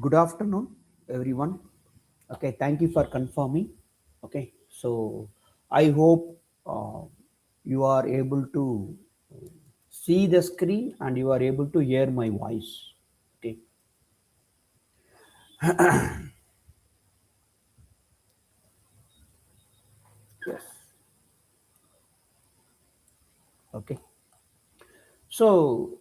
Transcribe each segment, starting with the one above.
Good afternoon, everyone. Okay, thank you for confirming. Okay, so I hope you are able to see the screen and you are able to hear my voice. Okay, yes. Okay, so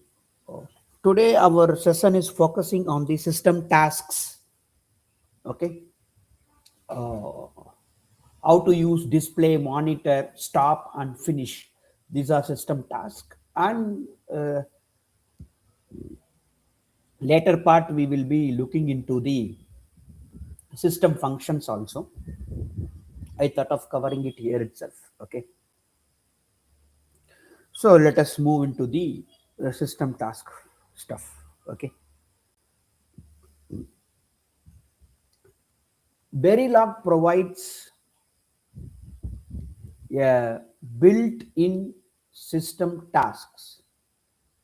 uh, today our session is focusing on the system tasks. Okay, uh, how to use display, monitor, stop, and finish. These are system tasks, and later part we will be looking into the system functions also. I thought of covering it here itself. Okay, so let us move into the system task stuff. Okay, Verilog provides a built-in system tasks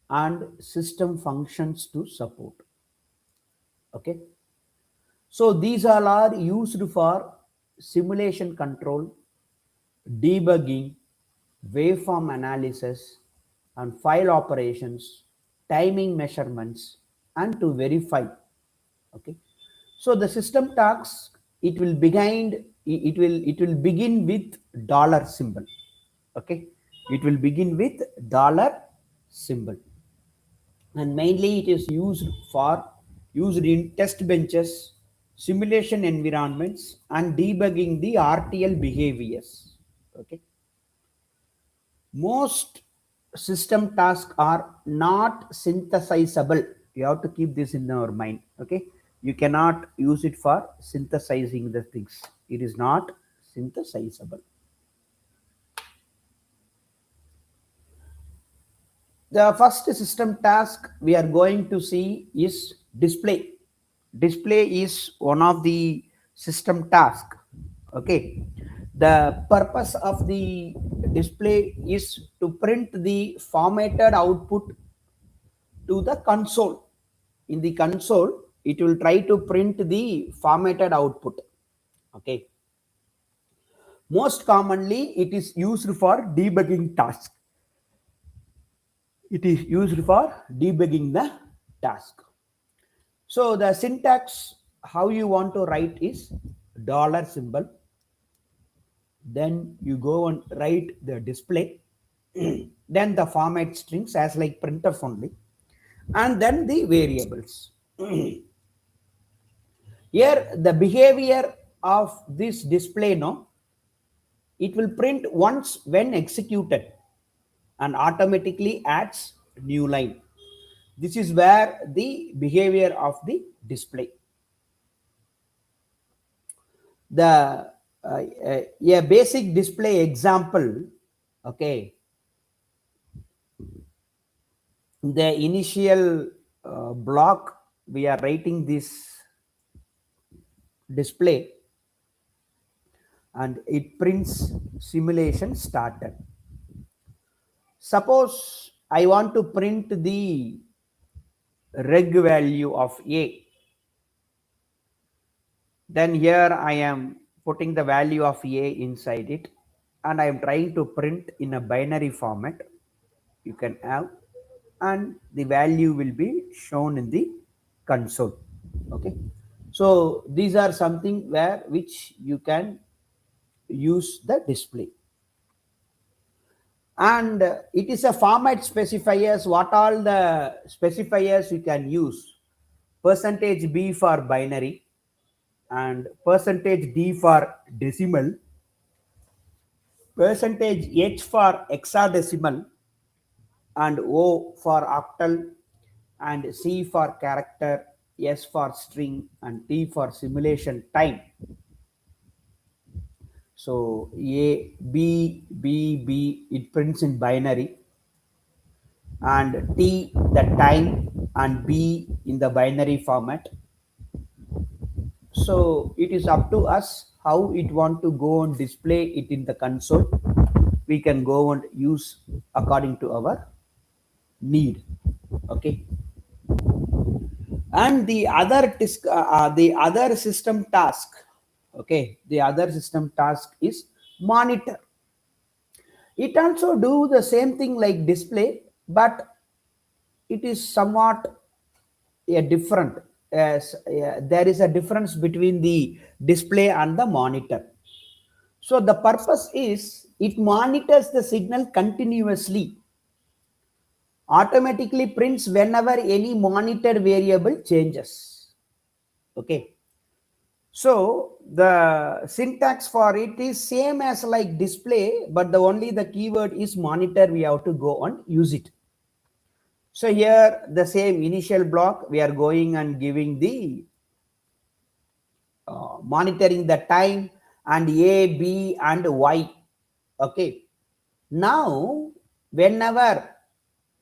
and system functions to support. Okay, so these all are used for simulation control, debugging, waveform analysis, and file operations, timing measurements, and to verify. Okay, so the system tasks it will begin with dollar symbol. Okay, it will begin with dollar symbol, and mainly it is used in test benches, simulation environments, and debugging the RTL behaviors. Okay, most system tasks are not synthesizable. You have to keep this in our mind. Okay, you cannot use it for synthesizing the things. It is not synthesizable. The first system task we are going to see is display. Display is one of the system task. Okay, the purpose of the display is to print the formatted output to the console. In the console, it will try to print the formatted output. Okay, most commonly it is used for debugging tasks. It is used for debugging the task. So the syntax, how you want to write is dollar symbol, then you go and write the display, then the format strings as like printf only, and then the variables. Here the behavior of this display, no, it will print once when executed and automatically adds new line. This is where the behavior of the display. The a basic display example. Okay, the initial block we are writing this display, and it prints simulation started. Suppose I want to print the reg value of a, then here I am putting the value of a inside it, and I am trying to print in a binary format. You can have, and the value will be shown in the console. Okay, so these are something where which you can use the display, and it is a format specifiers. What all the specifiers you can use: percentage b for binary, and percentage d for decimal, percentage h for hexadecimal, and o for octal, and c for character, s for string, and t for simulation time. So a b it prints in binary, and t the time, and b in the binary format. So it is up to us how it want to go and display it in the console. We can go and use according to our need. Okay, And the other system task, okay, the other system task is monitor. It also do the same thing like display, but it is somewhat a different, as there is a difference between the display and the monitor. So the purpose is it monitors the signal continuously, automatically prints whenever any monitor variable changes. Okay. So the syntax for it is same as like display, but the only the keyword is monitor. We have to go and use it. So here the same initial block, we are going and giving the monitoring the time and A, B and Y. Okay. Now whenever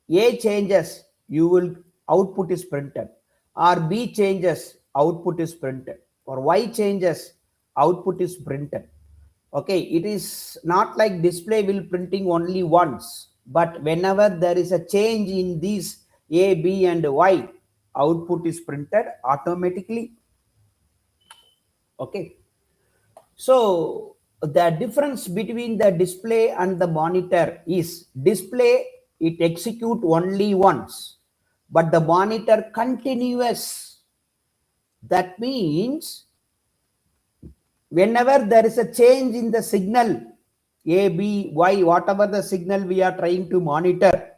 A changes, you will output is printed, or B changes, output is printed, or Y changes, output is printed. Okay, it is not like display will printing only once, but whenever there is a change in these A, B and Y, output is printed automatically. Okay, so the difference between the display and the monitor is display it execute only once, but the monitor continuous. That means whenever there is a change in the signal A, B, Y, whatever the signal we are trying to monitor,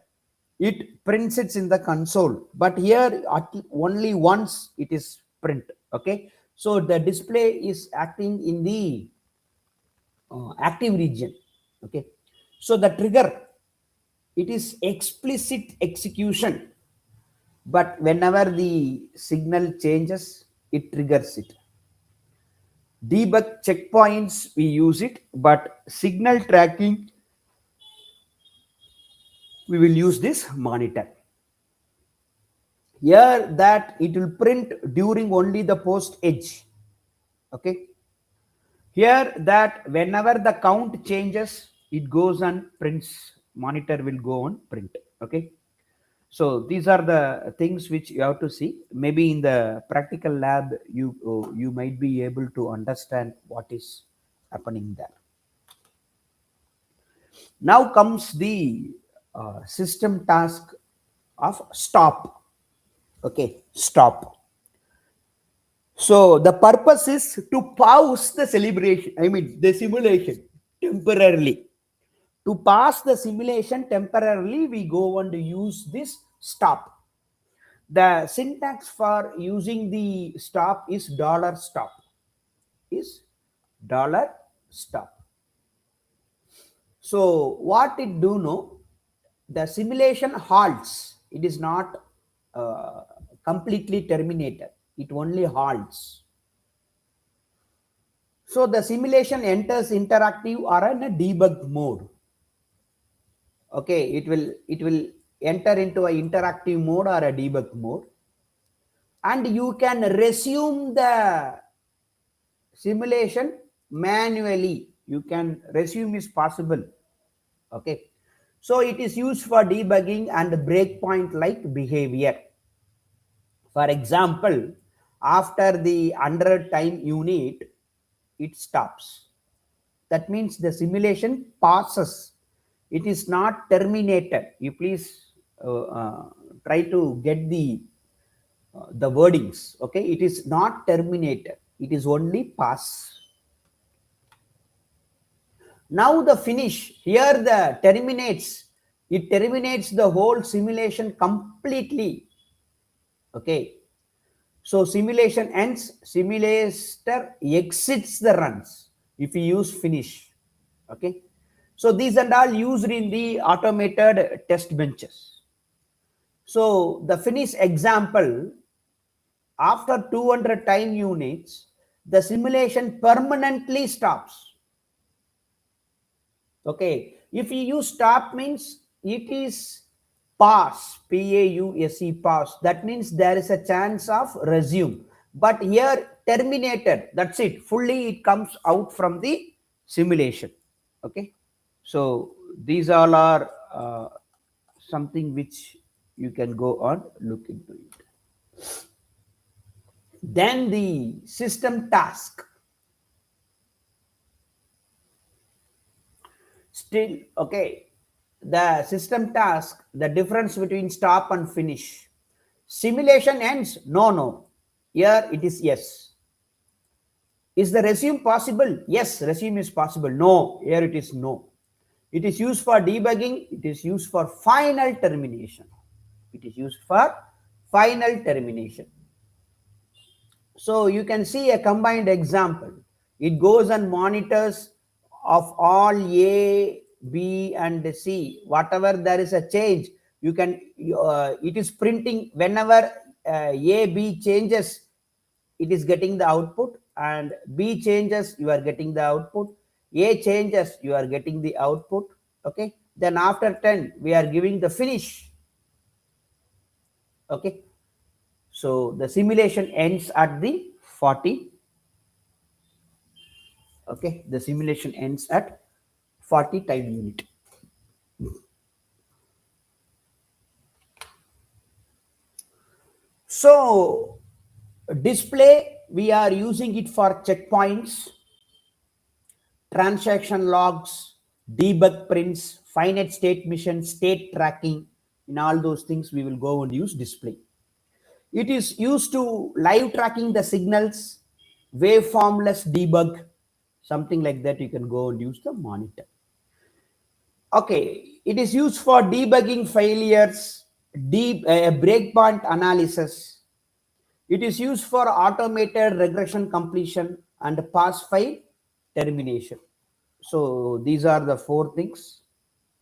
it prints it in the console. But here only once it is print. Okay, so the display is acting in the active region. Okay, so the trigger, it is explicit execution, but whenever the signal changes, it triggers it. Debug checkpoints, we use it, but signal tracking, we will use this monitor. Here that it will print during only the post edge. Okay, here that whenever the count changes, it goes and prints, monitor will go on print. Okay, so these are the things which you have to see. Maybe in the practical lab you might be able to understand what is happening there. Now comes the system task of stop. Okay, stop. So the purpose is to pause the celebration, I mean the simulation temporarily. To pause the simulation temporarily, we go and use this stop. The syntax for using the stop is $stop. Is $stop. So what it do know? The simulation halts. It is not completely terminated. It only halts. So the simulation enters interactive or in a debug mode. Okay, it will enter into an interactive mode or a debug mode, and you can resume the simulation manually. You can resume is possible. Okay, so it is used for debugging and breakpoint like behavior. For example, after the 100 time unit, it stops. That means the simulation passes. It is not terminated. You please try to get the wordings. Okay, it is not terminated. It is only pass. Now the finish, here the terminates. It terminates the whole simulation completely. Okay, so simulation ends, simulator exits the runs if you use finish. Okay, so these and all used in the automated test benches. So the finish example, after 200 time units, the simulation permanently stops. Okay, if you use stop means it is pause, P-A-U-S-E, pause. That means there is a chance of resume. But here terminated, that's it. Fully it comes out from the simulation. Okay, so these all are something which you can go on look into it. Then the system task. Still, okay, the system task, the difference between stop and finish. Simulation ends? No, no. Here it is yes. Is the resume possible? Yes, resume is possible. No, here it is no. It is used for debugging. It is used for final termination. It is used for final termination. So you can see a combined example. It goes and monitors of all A, B, and C. Whatever there is a change, you can. It is printing whenever A, B changes. It is getting the output, and B changes, you are getting the output. A changes, you are getting the output. Okay. Then after 10, we are giving the finish. Okay. So the simulation ends at the 40. Okay, the simulation ends at 40 time unit. So display, we are using it for checkpoints, transaction logs, debug prints, finite state mission, state tracking. In all those things, we will go and use display. It is used to live tracking the signals, waveformless debug, something like that. You can go and use the monitor. Okay, it is used for debugging failures, breakpoint analysis. It is used for automated regression completion and pass file termination. So these are the four things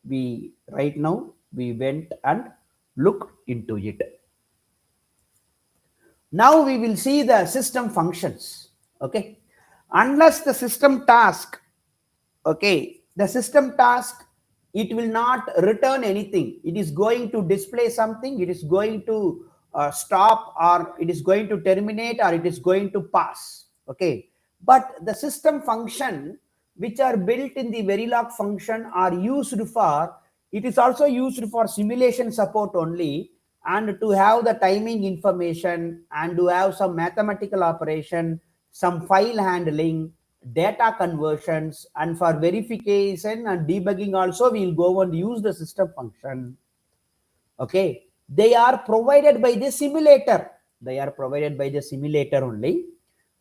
we right now we went and looked into it. Now we will see the system functions. Okay, unless the system task, okay, the system task, it will not return anything. It is going to display something, it is going to stop, or it is going to terminate, or it is going to pass. Okay, but the system function which are built in the Verilog function are used for, it is also used for simulation support only, and to have the timing information, and to have some mathematical operation, some file handling, data conversions, and for verification and debugging also we will go and use the system function. Okay, they are provided by the simulator. They are provided by the simulator only.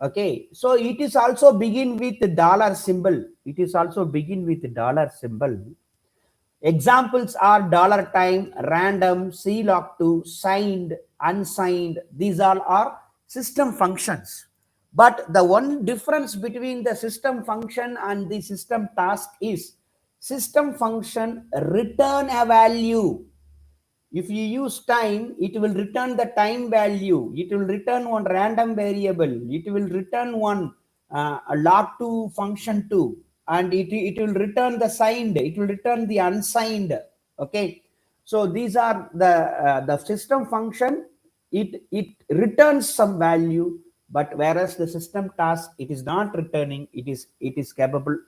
Okay, so it is also begin with the dollar symbol. It is also begin with the dollar symbol. Examples are dollar time, random, clog2, signed, unsigned. These all are system functions. But the one difference between the system function and the system task is system function return a value. If you use time, it will return the time value. It will return one random variable. It will return one log2 function 2, and it will return the signed. It will return the unsigned. Okay, so these are the system function. It returns some value, but whereas the system task, it is not returning. It is capable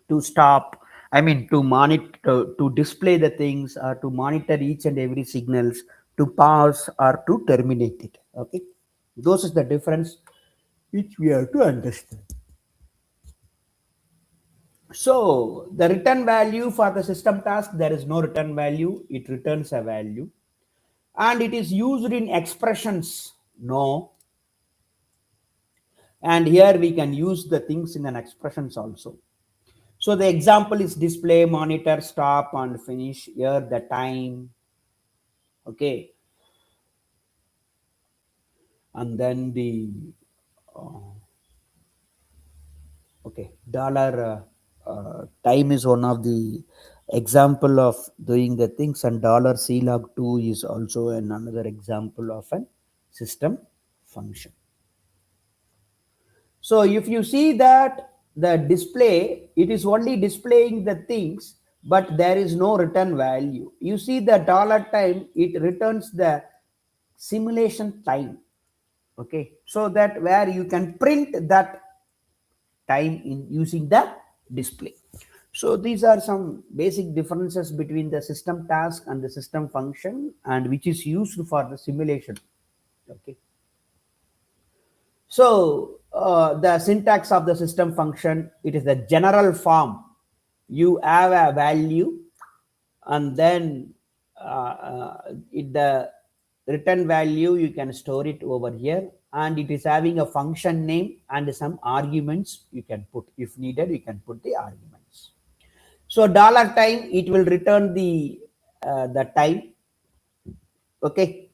to stop, I mean to monitor, to display the things, or to monitor each and every signals, to pause or to terminate it. Okay, those is the difference which we have to understand. So the return value for the system task, there is no return value, it returns a value. And it is used in expressions, no. And here we can use the things in an expressions also. So the example is display, monitor, stop, and finish. Here the time. Okay. And then the okay, dollar time is one of the example of doing the things, and dollar clog2 is also another example of a system function. So if you see that the display, it is only displaying the things, but there is no return value. You see the dollar time, it returns the simulation time. Okay, so that where you can print that time in using the display. So these are some basic differences between the system task and the system function, and which is used for the simulation. Okay. So the syntax of the system function, it is the general form. You have a value, and then the return value you can store it over here, and it is having a function name and some arguments you can put. If needed, you can put the arguments. So $time, it will return the time. Okay.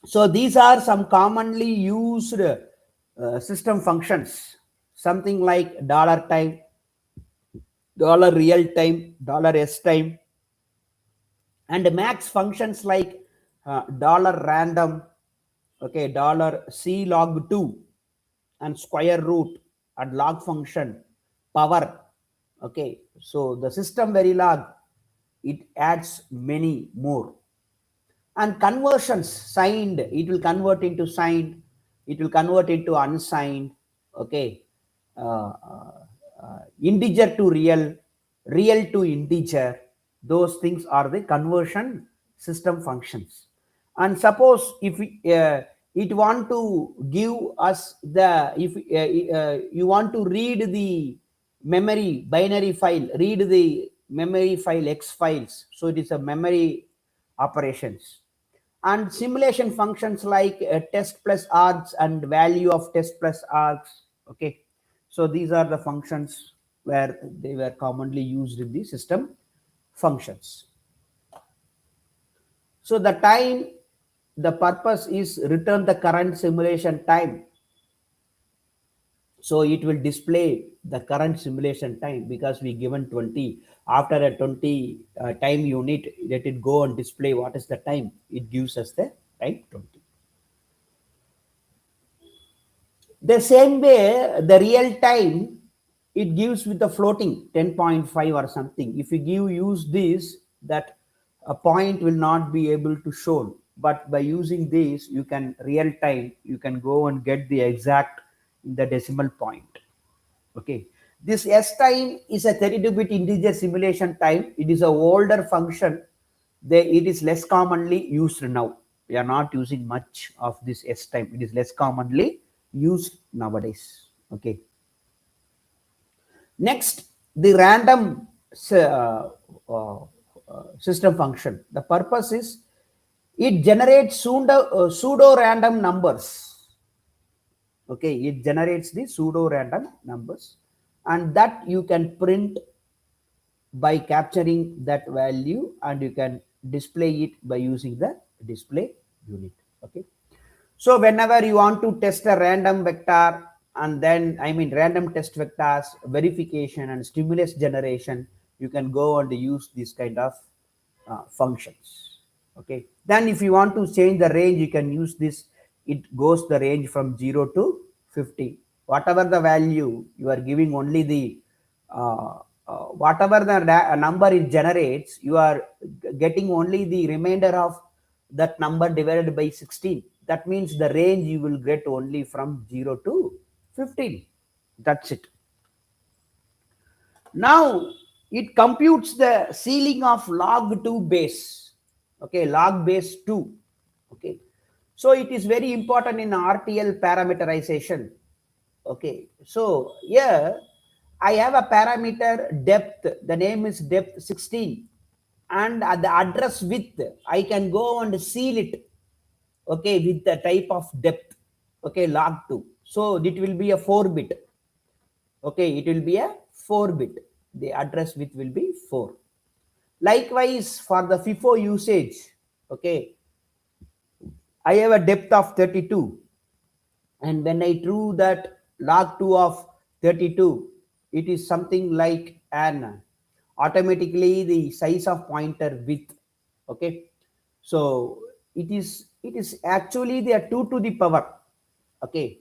So these are some commonly used system functions, something like $time, $real time, $s time, and max functions like $random, okay, $c log 2, and square root, and log function, power. Okay, so the system verilog, it adds many more. And conversions, signed, it will convert into signed, it will convert into unsigned. Okay, integer to real, real to integer, those things are the conversion system functions. And suppose if it want to give us the, if you want to read the memory binary file, read the memory file x files, so it is a memory operations. And simulation functions like test plus args and value of test plus args. Okay, so these are the functions where they were commonly used in the system functions. So the time, the purpose is return the current simulation time. So it will display the current simulation time, because we given 20. After a 20 time unit, let it go and display what is the time. It gives us the time 20. The same way, the real time, it gives with the floating 10.5 or something. If you use this, that a point will not be able to show. But by using this, you can real time, you can go and get the exact in the decimal point. Okay, this s time is a 32-bit integer simulation time. It is a older function. It is less commonly used now. We are not using much of this s time. It is less commonly used nowadays. Okay, next, the random system function. The purpose is it generates pseudo random numbers. Okay, it generates the pseudo random numbers, and that you can print by capturing that value, and you can display it by using the display unit. Okay, so whenever you want to test a random vector, and then random test vectors, verification and stimulus generation, you can go and use this kind of functions. Okay, then if you want to change the range, you can use this. It goes the range from 0 to 50. Whatever the value you are giving, only the whatever the number it generates, you are getting only the remainder of that number divided by 16. That means the range you will get only from 0 to 15. That's it. Now it computes the ceiling of log 2 base. Okay, log base 2. Okay, so it is very important in RTL parameterization. Okay, so here I have a parameter depth. The name is depth 16, and at the address width, I can go and seal it. Okay, with the type of depth. Okay, log 2. So it will be a 4-bit. Okay, it will be a 4-bit. The address width will be 4. Likewise, for the FIFO usage, okay, I have a depth of 32, and when I drew that log 2 of 32, it is something like an automatically the size of pointer width. Okay, so it is actually the 2 to the power. Okay,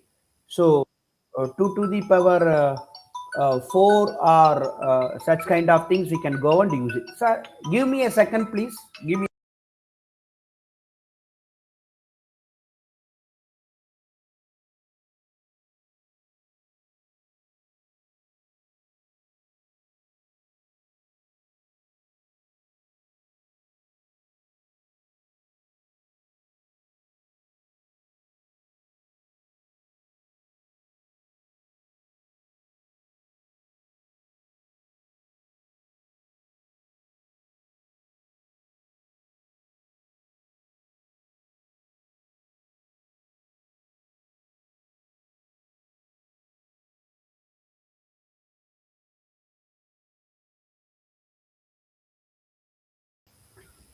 so 2 to the power 4 or such kind of things, we can go and use it. So give me a second, please. Give me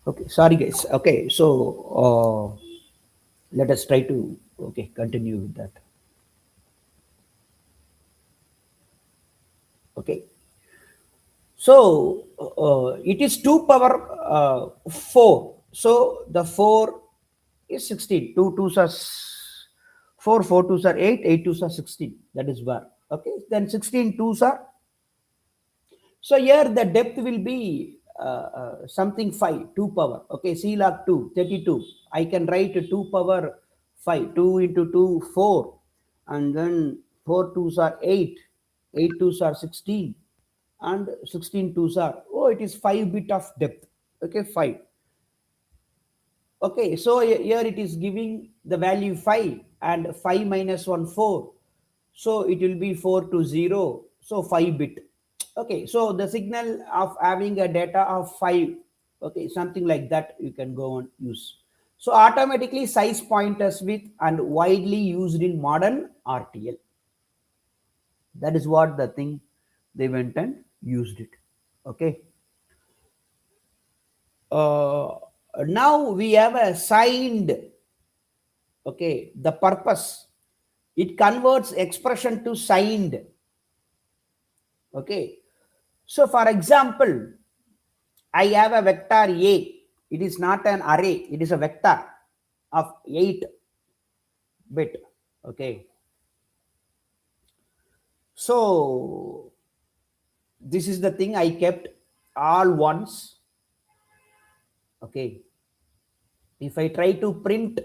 Okay, sorry guys. Okay, so let us try to continue with that. Okay, so it is 2 power 4. So the 4 is 16. 2 2s are 4, 4 2s are 8, 8 2s are 16. That is where. Okay, then 16 2s are. So here the depth will be something 5, 2 power. Okay, C log 2, 32. I can write 2 power 5, 2 into 2, 4. And then 4 2s are 8, 8 2s are 16. And 16 2s are, oh, it is 5 bit of depth. Okay, 5. Okay, so here it is giving the value 5 and 5 minus 1, 4. So it will be 4 to 0. So 5 bit. Okay, so the signal of having a data of 5, okay, something like that you can go on use. So automatically size pointers with and widely used in modern RTL. That is what the thing they went and used it. Okay. Now we have a signed, okay, the purpose. It converts expression to signed. Okay. So for example, I have a vector A. It is not an array. It is a vector of 8 bit. Okay. So this is the thing I kept all ones. Okay. If I try to print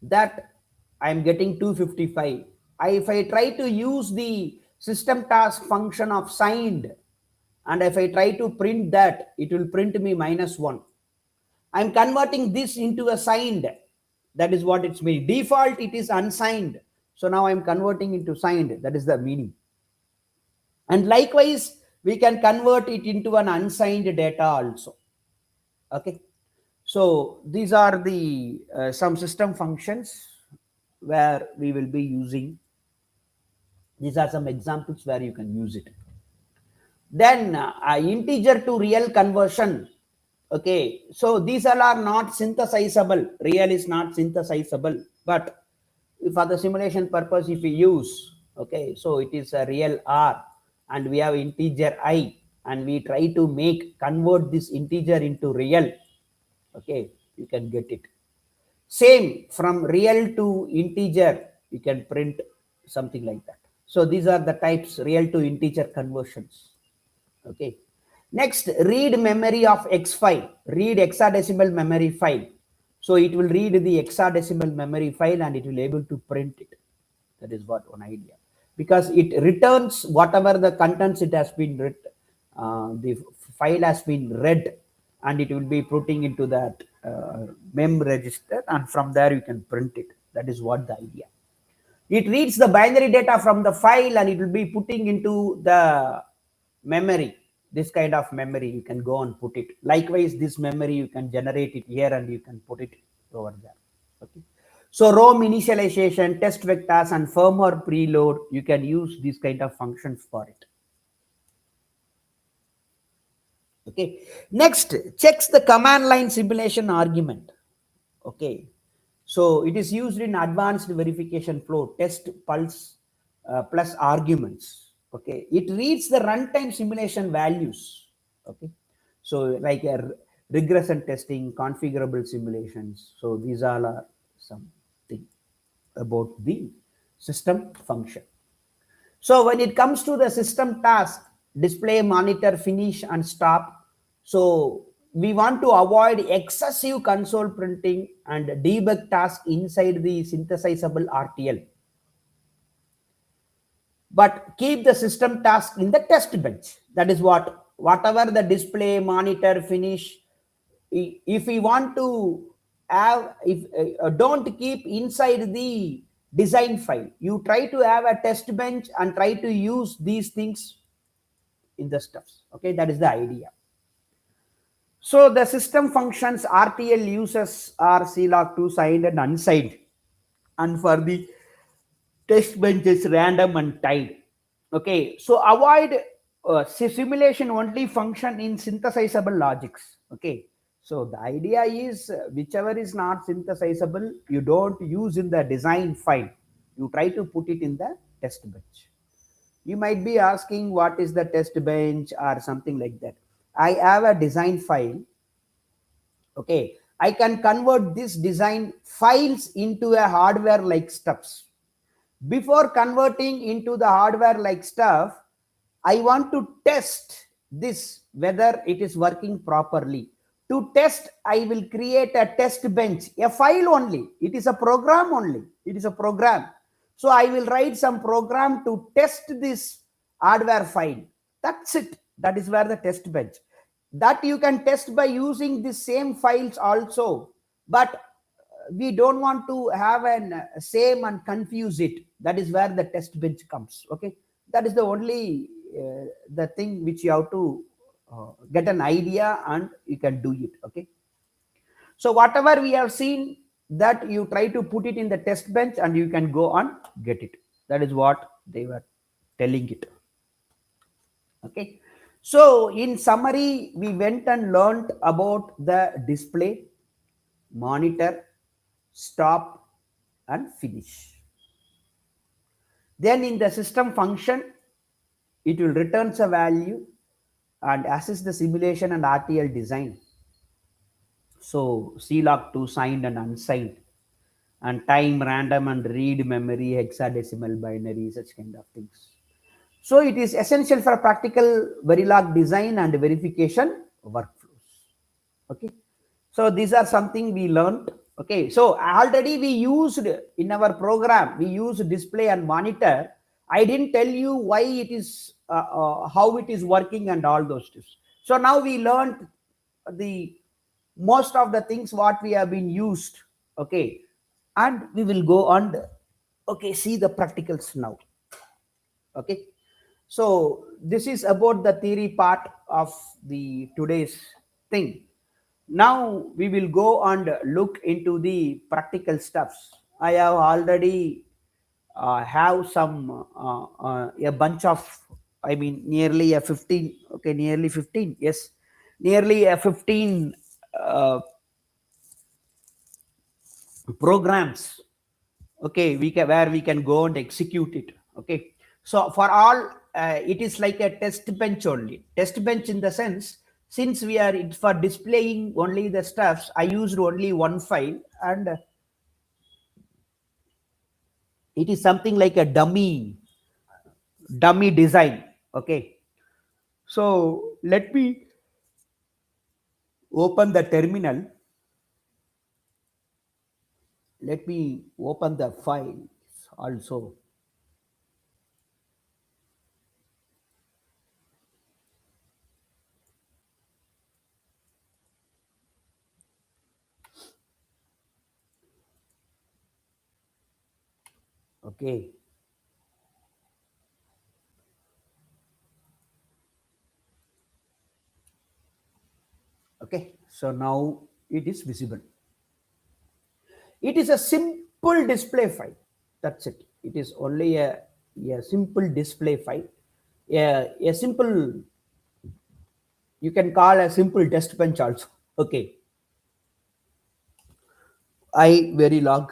that, I am getting 255. If I try to use the system task function of signed, and if I try to print that, it will print me -1. I'm converting this into a signed. That is what it's mean. Default, it is unsigned. So now I'm converting into signed. That is the meaning. And likewise, we can convert it into an unsigned data also. Okay. So these are the some system functions where we will be using. These are some examples where you can use it. Then integer to real conversion. Okay, so these all are not synthesizable. Real is not synthesizable, but for the simulation purpose, if we use, okay, so it is a real R and we have integer I and we try to convert this integer into real. Okay, you can get it. Same from real to integer, you can print something like that. So these are the types real to integer conversions. Okay. Next, read memory of X file, read hexadecimal memory file. So it will read the hexadecimal memory file and it will able to print it. That is what one idea. Because it returns whatever the contents it has been written, the file has been read and it will be putting into that mem register and from there you can print it. That is what the idea. It reads the binary data from the file and it will be putting into the memory. This kind of memory you can go and put it. Likewise, this memory you can generate it here and you can put it over there. Okay. So ROM initialization, test vectors and firmware preload, you can use these kind of functions for it. Okay. Next, checks the command line simulation argument. Okay. So it is used in advanced verification flow, test pulse plus arguments. Okay, it reads the runtime simulation values. Okay, so like a regression testing, configurable simulations. So these all are something about the system function. So when it comes to the system task, display, monitor, finish, and stop. So we want to avoid excessive console printing and debug task inside the synthesizable RTL. But keep the system task in the test bench. That is whatever the display, monitor, finish. If we want to have, don't keep inside the design file. You try to have a test bench and try to use these things in the stuffs. Okay, that is the idea. So the system functions RTL uses are CLOG2 signed and unsigned, and for the test bench is random and tied. Okay, so avoid simulation only function in synthesizable logics. Okay, So the idea is whichever is not synthesizable, you don't use in the design file. You try to put it in the test bench. You might be asking what is the test bench or something like that. I have a design file. Okay, I can convert this design files into a hardware like stuffs. Before converting into the hardware like stuff, I want to test this whether it is working properly. To test, I will create a test bench, a file only. It is a program only. It is a program. So I will write some program to test this hardware file. That's it. That is where the test bench. That you can test by using the same files also. But we don't want to have an same and confuse it. That is where the test bench comes. Okay, that is the only the thing which you have to get an idea and you can do it. Okay, so whatever we have seen, that you try to put it in the test bench and you can go and get it. That is what they were telling it. Okay, so in summary, we went and learned about the display, monitor, stop and finish. Then in the system function, it will returns a value and assess the simulation and RTL design. So CLOC2 signed and unsigned, and time, random and read memory, hexadecimal binary, such kind of things. So it is essential for practical Verilog design and verification workflows. Okay, so these are something we learned. Okay, so already we used in our program, we use display and monitor. I didn't tell you why it is how it is working and all those things. So now we learned the most of the things what we have been used. Okay, and we will go on okay, see the practicals now. Okay, so this is about the theory part of the today's thing. Now we will go and look into the practical stuffs. I have already have some a bunch of, I mean nearly a 15, okay, nearly 15, yes, nearly a 15 programs, okay, we can, where we can go and execute it. Okay, so for all it is like a test bench only. Test bench in the sense, since we are for displaying only the stuffs, I used only one file, and it is something like a dummy design. Okay, so let me open the terminal. Let me open the file also. Okay, okay, so now it is visible. It is a simple display file. That's it. It is only a simple display file. A simple, you can call a simple test bench also. Okay. I Verilog,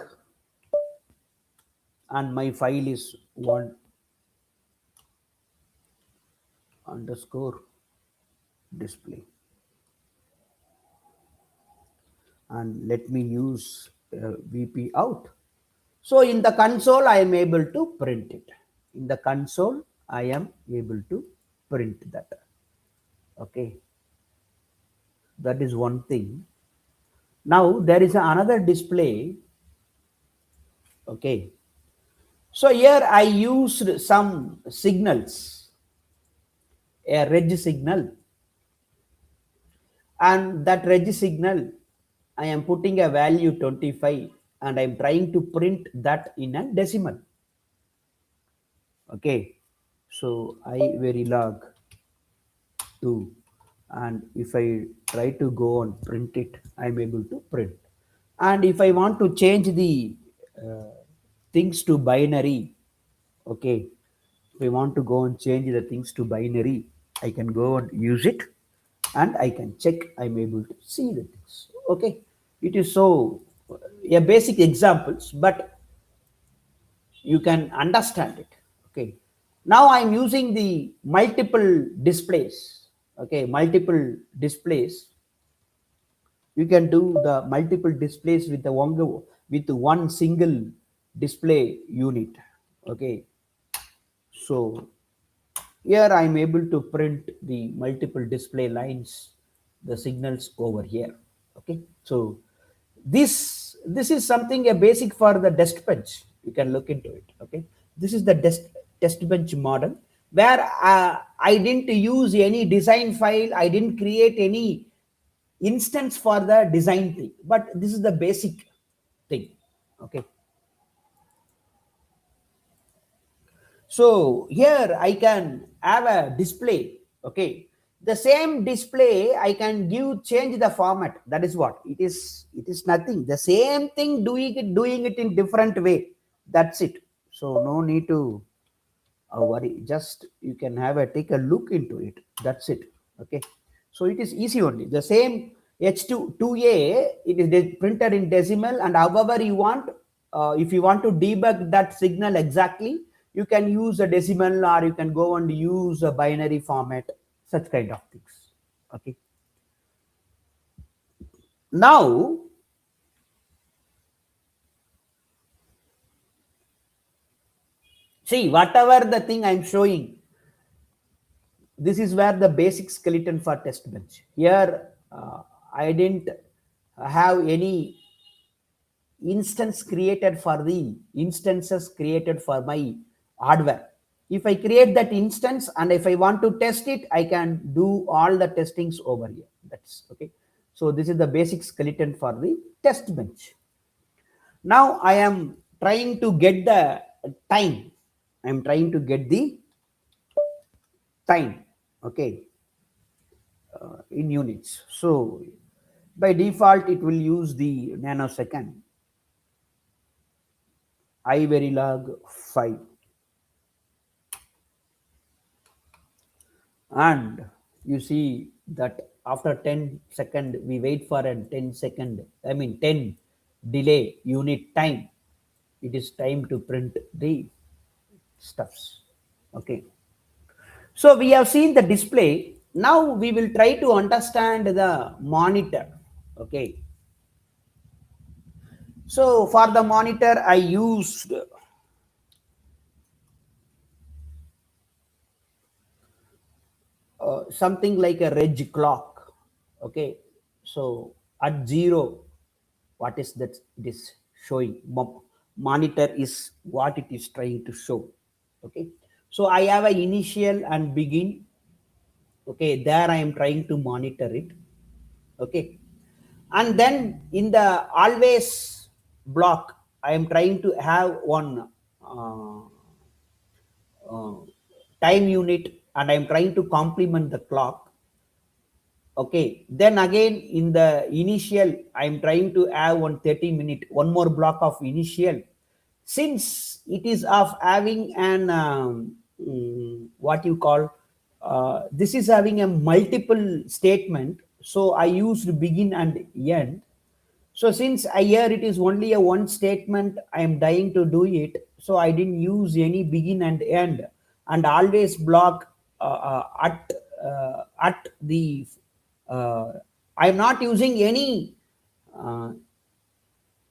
and my file is one underscore display. And let me use VP out. So in the console, I am able to print it. In the console, I am able to print that. Okay, that is one thing. Now there is another display. Okay, so here I used some signals, a reg signal, and that reg signal I am putting a value 25 and I am trying to print that in a decimal. Okay, so I Verilog 2, and if I try to go and print it, I'm able to print. And if I want to change the things to binary, okay, if I want to go and change the things to binary, I can go and use it. and I can check, I'm able to see the things. Okay, it is so a basic examples, but you can understand it. Okay, now I'm using the multiple displays. Okay, multiple displays. You can do the multiple displays with the one single display unit. Okay, so here I'm able to print the multiple display lines, the signals over here. Okay, so this is something a basic for the test bench. You can look into it. Okay, this is the test bench model where I didn't use any design file. I didn't create any instance for the design thing, but this is the basic thing. Okay, so here I can have a display. Okay, the same display I can change the format. That is what it is. It is nothing, the same thing, doing it in different way. That's it. So no need to worry, just you can have a take a look into it. That's it. Okay, so it is easy only. The same h2 2a, it is printed in decimal, and however you want, if you want to debug that signal exactly, you can use a decimal, or you can go and use a binary format, such kind of things. Okay, now see, whatever the thing I'm showing, this is where the basic skeleton for test bench. Here I didn't have any instances created for my hardware. If I create that instance and if I want to test it, I can do all the testings over here. That's okay. So this is the basic skeleton for the test bench. Now I am trying to get the time. I am trying to get the time. Okay, in units. So by default, it will use the nanosecond. I Verilog 5. And you see that after 10 second, we wait for a 10 second, I mean 10 delay unit time. It is time to print the stuffs. Okay. So we have seen the display. Now we will try to understand the monitor. Okay. So for the monitor, I used something like a reg clock. Okay, so at 0, what is that it is showing? Monitor is what it is trying to show. Okay, so I have an initial and begin. Okay, there I am trying to monitor it. Okay, and then in the always block, I am trying to have one uh, uh, time unit, and I am trying to complement the clock. Okay, then again in the initial, I'm trying to have 1 30 minute, one more block of initial. Since it is of having an what you call, this is having a multiple statement, so I used begin and end. So since I hear it is only a one statement, I am dying to do it. So I didn't use any begin and end, and always block at the. Uh, I'm not using any uh,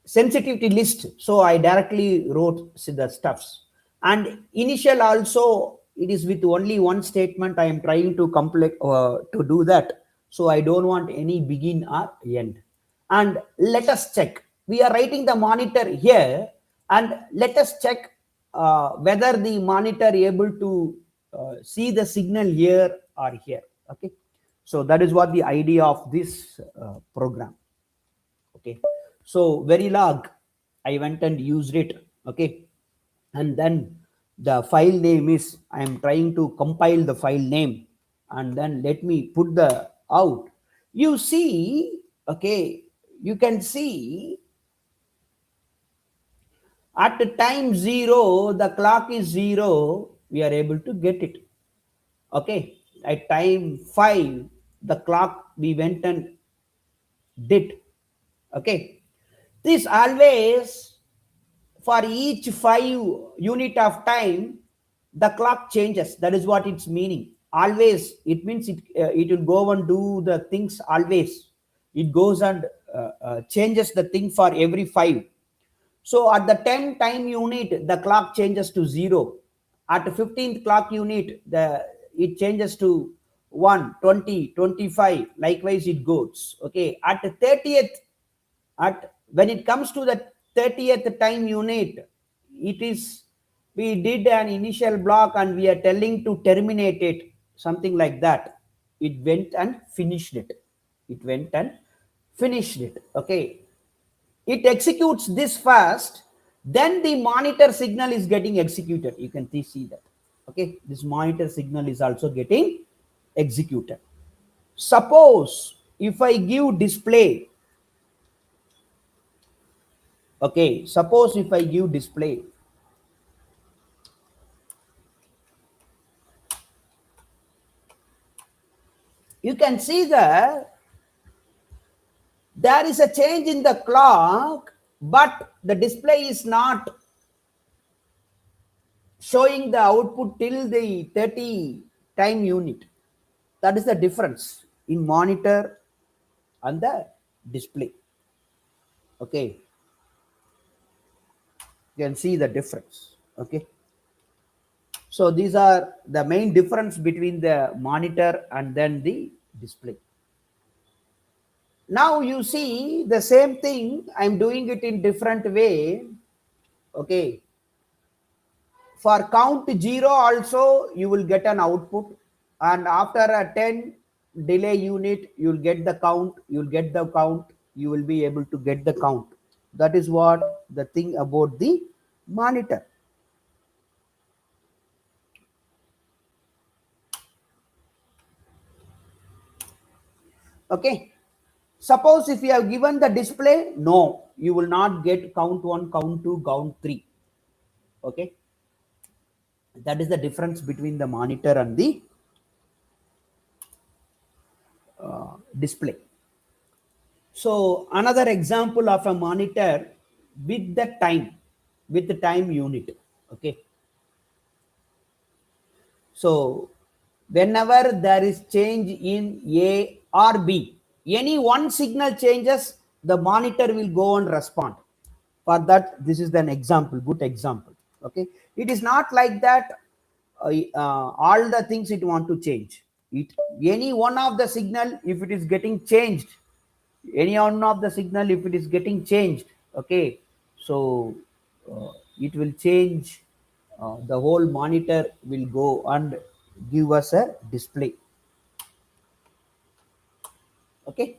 sensitivity list, so I directly wrote the stuffs. And initial also, it is with only one statement. I am trying to complete to do that, so I don't want any begin or end. And let us check, we are writing the monitor here, and let us check whether the monitor able to see the signal here or here. Okay, so that is what the idea of this program. Okay, so Verilog, I went and used it. Okay, and then the file name is, I am trying to compile the file name, and then let me put the out. You see, okay, you can see at the time 0, the clock is 0, we are able to get it. Okay, at time 5, the clock we went and did. Okay, this always, for each 5 unit of time, the clock changes. That is what it's meaning. Always, it means it will go and do the things always. It goes and changes the thing for every 5. So at the 10 time unit, the clock changes to 0. At the 15th clock unit, it changes to 1, 20, 25. Likewise, it goes. Okay. At the 30th, when it comes to the 30th time unit, it is, we did an initial block and we are telling to terminate it, something like that. It went and finished it. It went and finished it. Okay, it executes this first, then the monitor signal is getting executed. You can see that. Okay, this monitor signal is also getting executed. Suppose if I give display, okay, suppose if I give display, you can see that there is a change in the clock, but the display is not showing the output till the 30 time unit. That is the difference in monitor and the display. Okay, you can see the difference. Okay, so these are the main difference between the monitor and then the display. Now you see the same thing, I'm doing it in different way. Okay, for count 0 also you will get an output, and after a 10 delay unit you'll get the count, you will be able to get the count. That is what the thing about the monitor. Okay, suppose if you have given the display, no, you will not get count 1, count 2, count 3. Okay, that is the difference between the monitor and the display. So another example of a monitor with the time unit. Okay, so whenever there is change in A or B, any one signal changes, the monitor will go and respond. For that, this is an example, good example. Okay, it is not like that all the things it want to change. It, any one of the signal, if it is getting changed, any one of the signal if it is getting changed, okay, so it will change, the whole monitor will go and give us a display. Okay,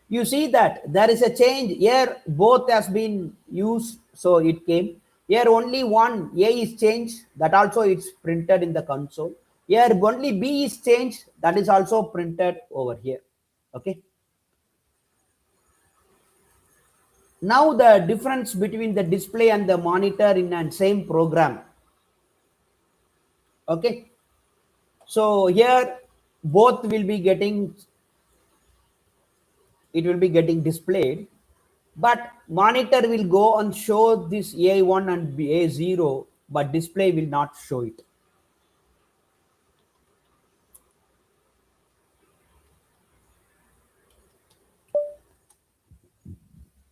you see that there is a change here, both has been used, so it came here. Only one A is changed, that also it's printed in the console. Here only B is changed, that is also printed over here. Okay, now the difference between the display and the monitor in the same program. Okay, so here both will be getting, it will be getting displayed, but monitor will go and show this A1 and A0, but display will not show it.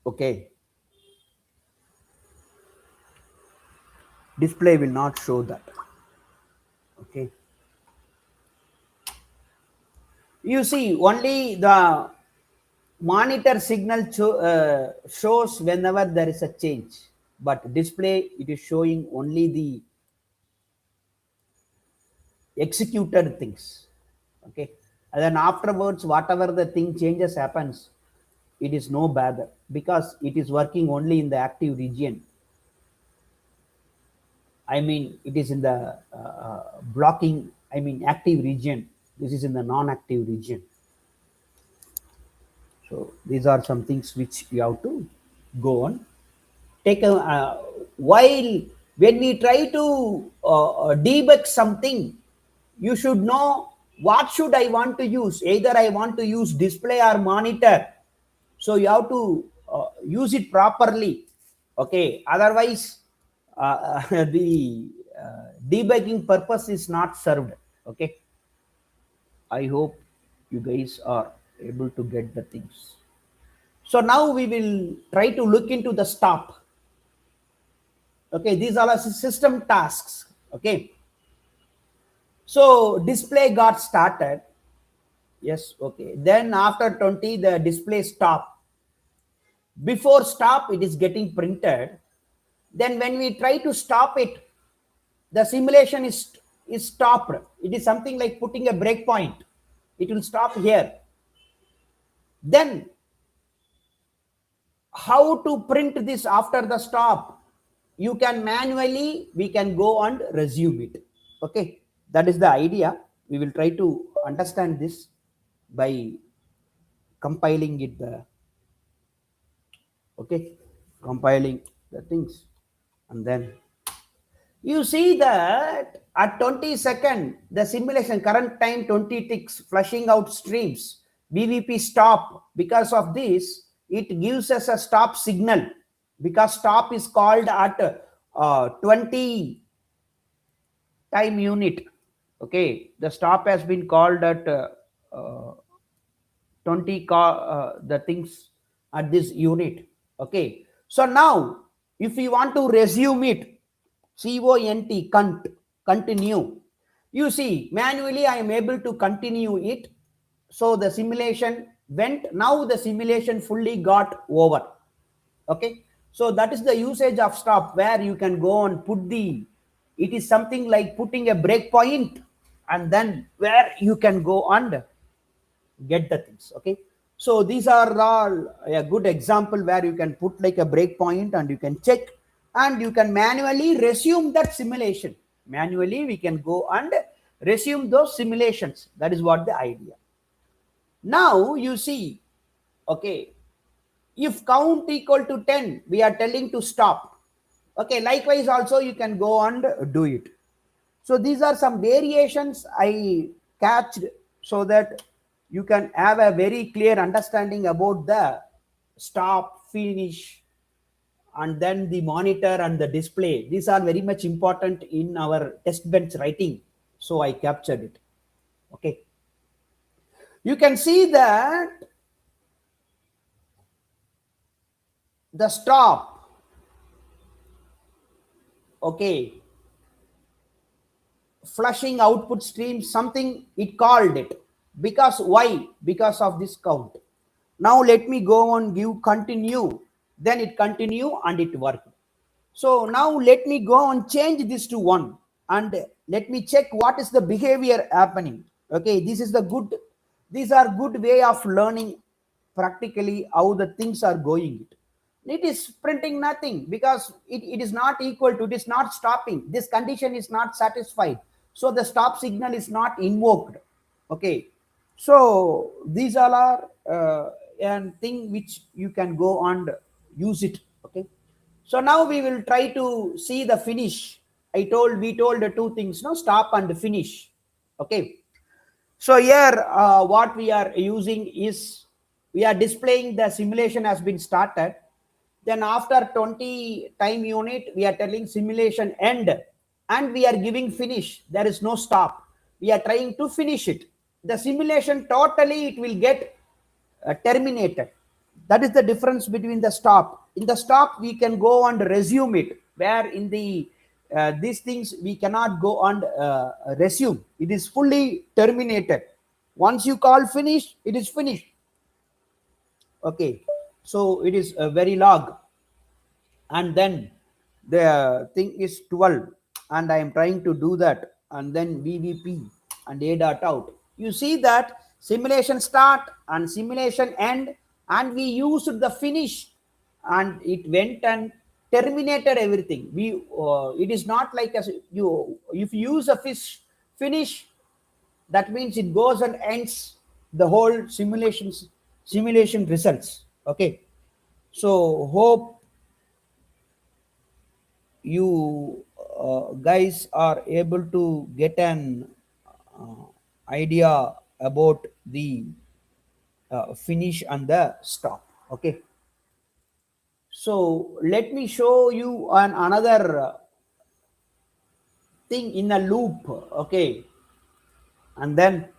Okay, display will not show that. Okay, you see only the monitor signal shows whenever there is a change, but display it is showing only the executed things. Okay, and then afterwards whatever the thing changes happens, it is no bother because it is working only in the active region. I mean, it is in the blocking, I mean, active region. This is in the non-active region. So these are some things which you have to go on. Take a, while when we try to debug something, you should know what should I want to use? Either I want to use display or monitor. So you have to use it properly. Okay, otherwise the debugging purpose is not served. Okay, I hope you guys are able to get the things. So now we will try to look into the stop. Okay, these are system tasks. Okay, so display got started. Yes, okay. Then after 20, the display stop. Before stop, it is getting printed. Then when we try to stop it, the simulation is stopped. It is something like putting a breakpoint. It will stop here. Then how to print this after the stop? You can manually, we can go and resume it. Okay, that is the idea. We will try to understand this by compiling it, the okay, compiling the things, and then you see that at 20 second the simulation current time 20 ticks, flushing out streams, BVP stop. Because of this, it gives us a stop signal, because stop is called at 20 time unit. Okay, the stop has been called at 20 the things at this unit. Okay, so now if we want to resume it, continue. You see, manually I am able to continue it. So the simulation went. Now the simulation fully got over. Okay, so that is the usage of stop, where you can go and put the, it is something like putting a breakpoint, and then where you can go and get the things. Okay, so these are all a good example where you can put like a breakpoint and you can check, and you can manually resume that simulation. Manually we can go and resume those simulations. That is what the idea. Now you see, okay, if count equal to 10, we are telling to stop. Okay, likewise also you can go and do it. So these are some variations I catched, so that you can have a very clear understanding about the stop, finish, and then the monitor and the display. These are very much important in our test bench writing. So I captured it. Okay. You can see that the stop, okay, flushing output stream, something it called it. Because why? Because of this count. Now let me go on, give continue. Then it continue and it worked. So now let me go and change this to 1, and let me check what is the behavior happening. Okay, this is the good, these are good way of learning practically how the things are going. It is printing nothing, because it is not equal to, it is not stopping. This condition is not satisfied. So the stop signal is not invoked. Okay, so these all are a thing which you can go and use it. Okay, so now we will try to see the finish. We told the two things, no, stop and finish. Okay, so here what we are using is, we are displaying the simulation has been started. Then after 20 time unit, we are telling simulation end, and we are giving finish. There is no stop. We are trying to finish it. The simulation totally, it will get terminated. That is the difference between the stop. In the stop, we can go and resume it, where in the these things we cannot go and resume. It is fully terminated. Once you call finish, it is finished. Okay, so it is a very log, and then the thing is 12, and I am trying to do that, and then VVP and A dot out. You see that simulation start and simulation end, and we used the finish, and it went and terminated everything. We it is not like as you, if you use a finish, that means it goes and ends the whole simulation results. Okay, so hope you guys are able to get an idea about the finish and the stop. Okay, so let me show you another thing in a loop. Okay, and then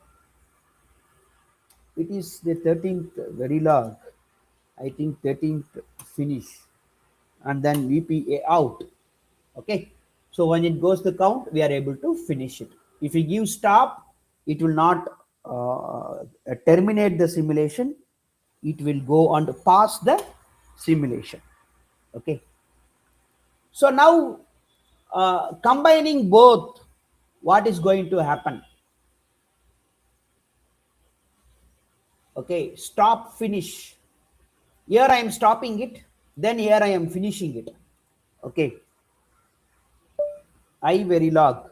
it is the 13th Verilog, I think 13th finish, and then VPA out. Okay, so when it goes to count, we are able to finish it. If we give stop, it will not terminate the simulation. It will go on to pass the simulation. Okay, so now combining both, what is going to happen? Okay, stop, finish. Here I am stopping it, then here I am finishing it. Okay, I Verilog,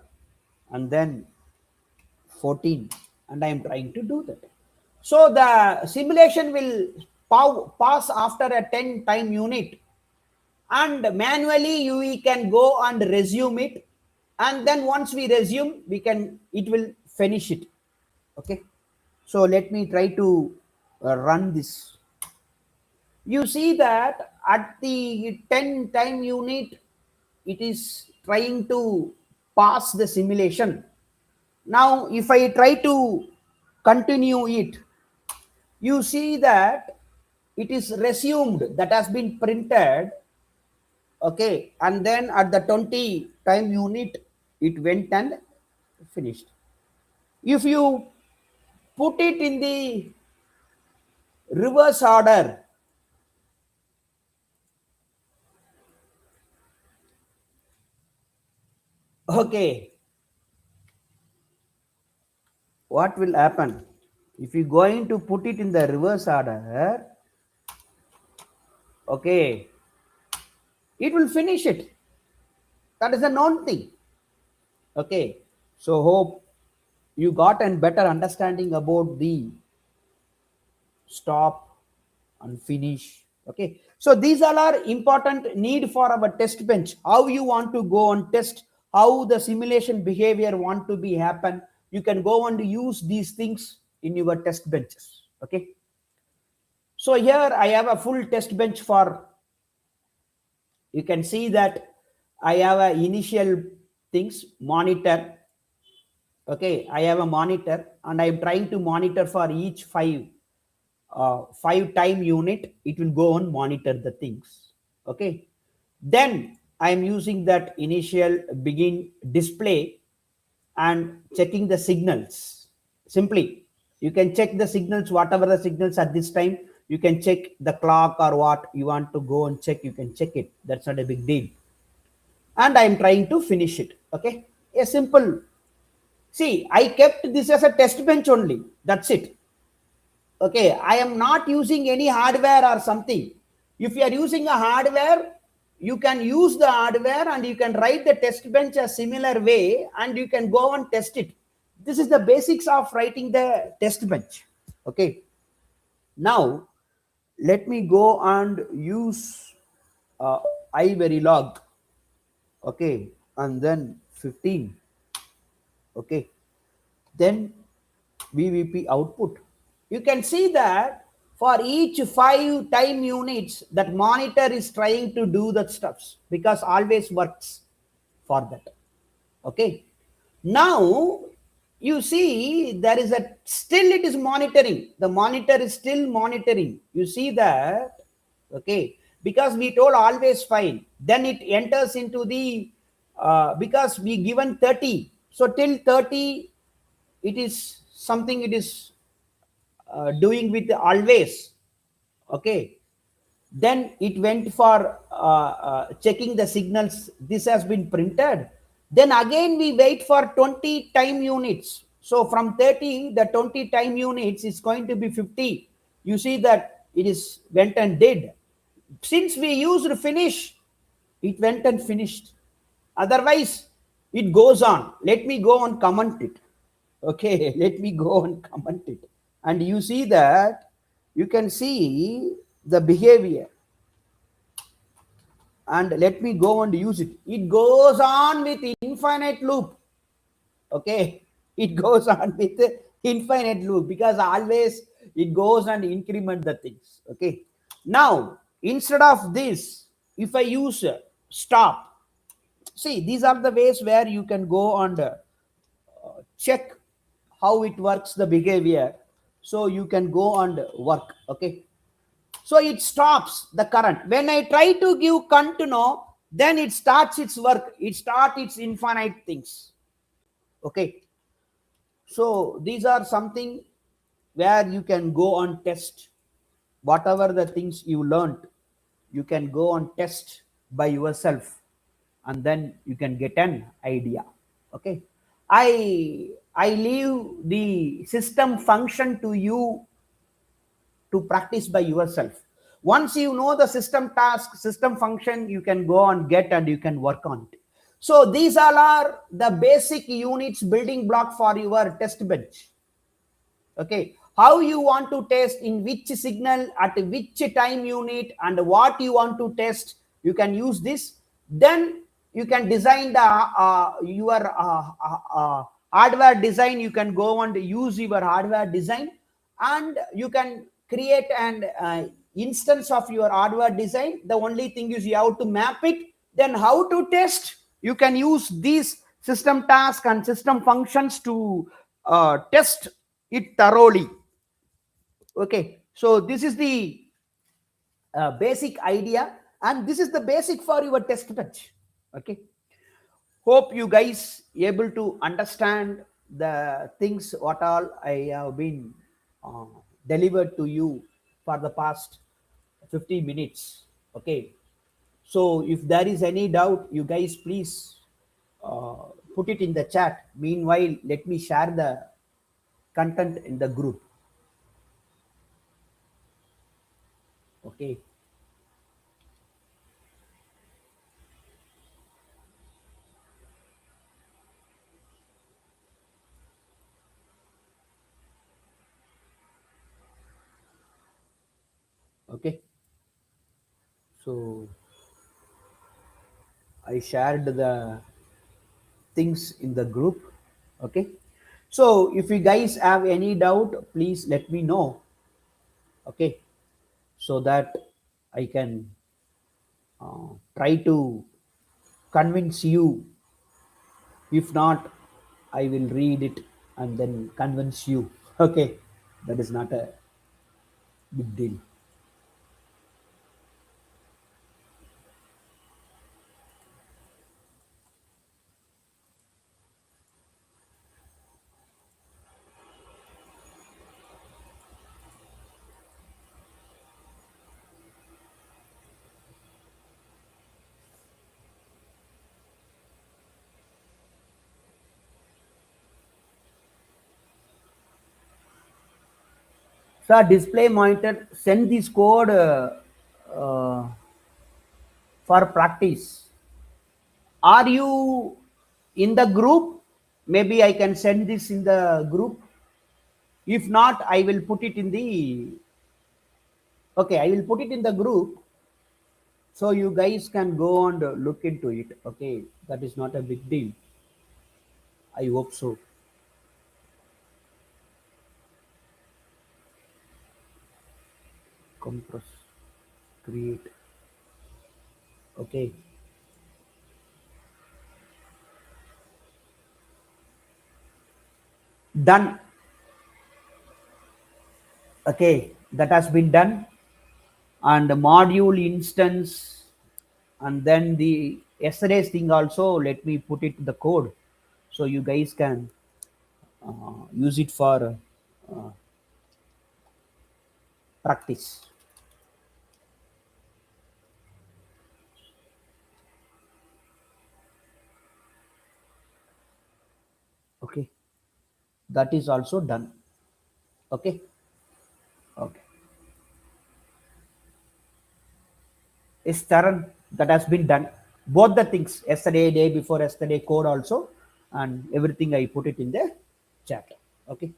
and then 14, and I am trying to do that. So the simulation will pass after a 10 time unit, and manually we can go and resume it, and then once we resume, it will finish it. Okay, so let me try to run this. You see that at the 10 time unit, it is trying to pass the simulation. Now if I try to continue it, you see that it is resumed, that has been printed. Okay, and then at the 20 time unit, it went and finished. If you put it in the reverse order, okay, what will happen? If you going to put it in the reverse order, okay, it will finish it. That is a known thing. Okay, so hope you got a better understanding about the stop and finish. Okay, so these all are important need for our test bench. How you want to go and test, how the simulation behavior want to be happen, you can go and use these things in your test benches. Okay, so here I have a full test bench for, you can see that I have a initial things, monitor. Okay, I have a monitor, and I am trying to monitor for each five time unit. It will go and monitor the things. Okay, then I am using that initial begin display and checking the signals. Simply, you can check the signals, whatever the signals at this time. You can check the clock or what you want to go and check, you can check it. That's not a big deal. And I am trying to finish it. Okay, a simple. See, I kept this as a test bench only. That's it. Okay, I am not using any hardware or something. If you are using a hardware, you can use the hardware and you can write the test bench a similar way, and you can go and test it. This is the basics of writing the test bench. Okay, now let me go and use iVerilog. Okay, and then 15. Okay, then VVP output. You can see that for each 5 time units, that monitor is trying to do that stuffs, because always works for that. Okay, now you see there is a, still it is monitoring, the monitor is still monitoring. You see that. Okay, because we told always fine, then it enters into the because we given 30, so till 30 it is something, it is doing with always. Okay, then it went for checking the signals. This has been printed. Then again we wait for 20 time units. So from 30, the 20 time units is going to be 50. You see that it is went and did. Since we used finish, it went and finished. Otherwise, it goes on. Let me go and comment it. Okay, let me go and comment it. And you see that, you can see the behavior. And let me go and use it. It goes on with infinite loop. Okay, it goes on with infinite loop, because always it goes and increment the things. Okay, now instead of this, if I use stop, see, these are the ways where you can go and check how it works, the behavior, so you can go and work. Okay, so it stops the current. When I try to give continue, then it starts its work, it starts its infinite things. Okay, so these are something where you can go and test whatever the things you learned, you can go and test by yourself, and then you can get an idea. Okay, I leave the system function to you to practice by yourself. Once you know the system task, system function, you can go and get and you can work on it. So these all are the basic units, building block for your test bench. Okay, how you want to test, in which signal, at which time unit, and what you want to test, you can use this. Then you can design the your hardware design. You can go and use your hardware design, and you can create an instance of your hardware design. The only thing is you have to map it. Then how to test, you can use these system task and system functions to test it thoroughly. Okay, so this is the basic idea, and this is the basic for your test bench. Okay, hope you guys able to understand the things what all I have been uh, delivered to you for the past 50 minutes. Okay, so if there is any doubt, you guys please uh, put it in the chat. Meanwhile, let me share the content in the group. Okay, okay, so I shared the things in the group. Okay, so if you guys have any doubt, please let me know. Okay, so that I can try to convince you. If not, I will read it and then convince you. Okay, that is not a big deal. So display monitor, send this code uh, for practice. Are you in the group? Maybe I can send this in the group. If not, I will put it in the, okay, I will put it in the group, so you guys can go and look into it. Okay, that is not a big deal. I hope so. Compress, create. Okay, done. Okay, that has been done. And the module instance, and then the yesterday's thing also, let me put it the code, so you guys can use it for uh, practice. Okay, that is also done. Okay, okay, is Taran, that has been done. Both the things, yesterday, day before yesterday, code also, and everything I put it in the chat. Okay,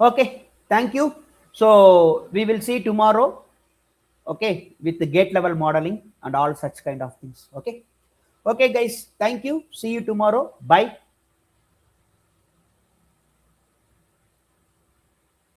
okay, thank you. So we will see tomorrow. okay, with the gate level modeling and all such kind of things. Okay, okay guys, thank you, see you tomorrow, bye.